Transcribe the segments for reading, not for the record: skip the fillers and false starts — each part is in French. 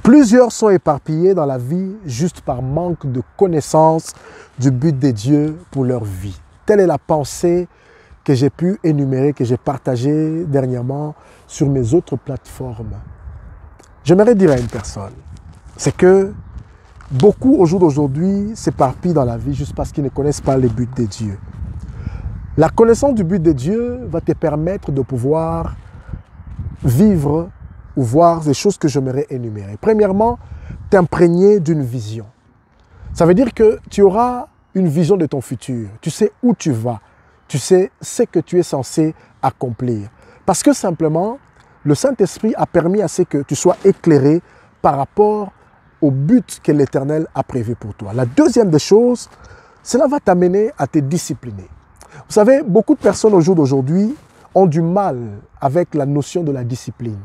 Plusieurs sont éparpillés dans la vie juste par manque de connaissance du but de Dieu pour leur vie. Telle est la pensée que j'ai pu énumérer, que j'ai partagée dernièrement sur mes autres plateformes. J'aimerais dire à une personne, c'est que beaucoup au jour d'aujourd'hui s'éparpillent dans la vie juste parce qu'ils ne connaissent pas le but de Dieu. La connaissance du but de Dieu va te permettre de pouvoir vivre ou voir des choses que j'aimerais énumérer. Premièrement, t'imprégner d'une vision. Ça veut dire que tu auras une vision de ton futur. Tu sais où tu vas. Tu sais ce que tu es censé accomplir. Parce que simplement, le Saint-Esprit a permis à ce que tu sois éclairé par rapport au but que l'Éternel a prévu pour toi. La deuxième des choses, cela va t'amener à te discipliner. Vous savez, beaucoup de personnes au jour d'aujourd'hui ont du mal avec la notion de la discipline.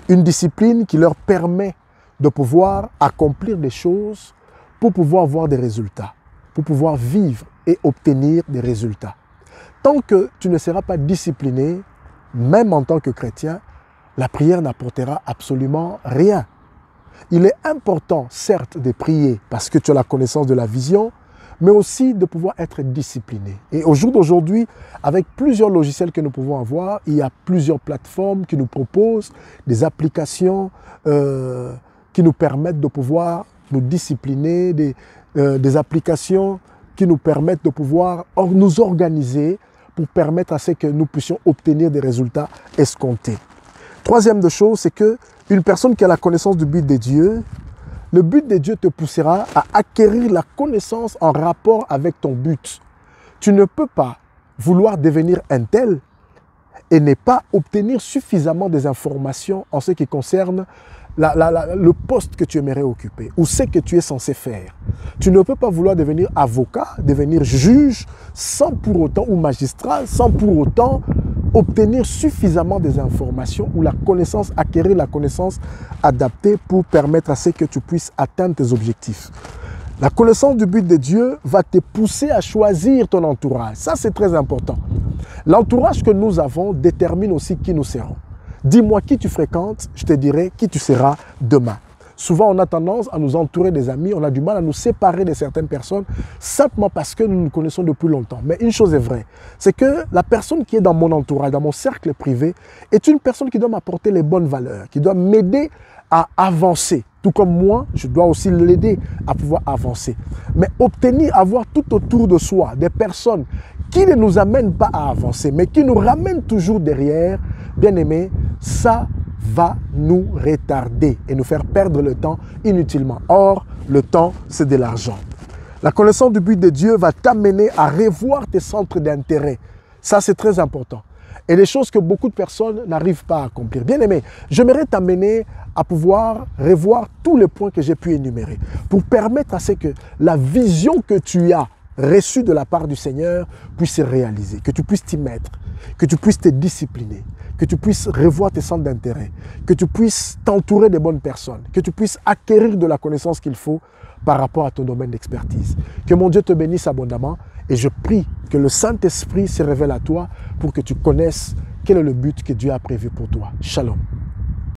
Une discipline qui leur permet de pouvoir accomplir des choses pour pouvoir voir des résultats, pour pouvoir vivre et obtenir des résultats. Tant que tu ne seras pas discipliné, même en tant que chrétien, la prière n'apportera absolument rien. Il est important, certes, de prier parce que tu as la connaissance de la vision, mais aussi de pouvoir être discipliné. Et au jour d'aujourd'hui, avec plusieurs logiciels que nous pouvons avoir, il y a plusieurs plateformes qui nous proposent des applications qui nous permettent de pouvoir nous discipliner, des applications qui nous permettent de pouvoir nous organiser pour permettre à ce que nous puissions obtenir des résultats escomptés. Troisième de chose, c'est qu'une personne qui a la connaissance du but de Dieu, le but de Dieu te poussera à acquérir la connaissance en rapport avec ton but. Tu ne peux pas vouloir devenir un tel et ne pas obtenir suffisamment des informations en ce qui concerne le poste que tu aimerais occuper ou ce que tu es censé faire. Tu ne peux pas vouloir devenir avocat, devenir juge, sans pour autant, ou magistrat, sans pour autant obtenir suffisamment des informations ou la connaissance, acquérir la connaissance adaptée pour permettre à ce que tu puisses atteindre tes objectifs. La connaissance du but de Dieu va te pousser à choisir ton entourage. Ça, c'est très important. L'entourage que nous avons détermine aussi qui nous serons. Dis-moi qui tu fréquentes, je te dirai qui tu seras demain. Souvent, on a tendance à nous entourer des amis, on a du mal à nous séparer de certaines personnes simplement parce que nous nous connaissons depuis longtemps. Mais une chose est vraie, c'est que la personne qui est dans mon entourage, dans mon cercle privé, est une personne qui doit m'apporter les bonnes valeurs, qui doit m'aider à avancer. Tout comme moi, je dois aussi l'aider à pouvoir avancer. Mais avoir tout autour de soi des personnes qui ne nous amènent pas à avancer, mais qui nous ramènent toujours derrière, bien aimé, ça va nous retarder et nous faire perdre le temps inutilement. Or, le temps, c'est de l'argent. La connaissance du but de Dieu va t'amener à revoir tes centres d'intérêt. Ça, c'est très important. Et des choses que beaucoup de personnes n'arrivent pas à accomplir. Bien aimé, j'aimerais t'amener à pouvoir revoir tous les points que j'ai pu énumérer pour permettre à ce que la vision que tu as reçue de la part du Seigneur puisse se réaliser, que tu puisses t'y mettre, que tu puisses te discipliner, que tu puisses revoir tes centres d'intérêt, que tu puisses t'entourer des bonnes personnes, que tu puisses acquérir de la connaissance qu'il faut par rapport à ton domaine d'expertise. Que mon Dieu te bénisse abondamment et je prie que le Saint-Esprit se révèle à toi pour que tu connaisses quel est le but que Dieu a prévu pour toi. Shalom.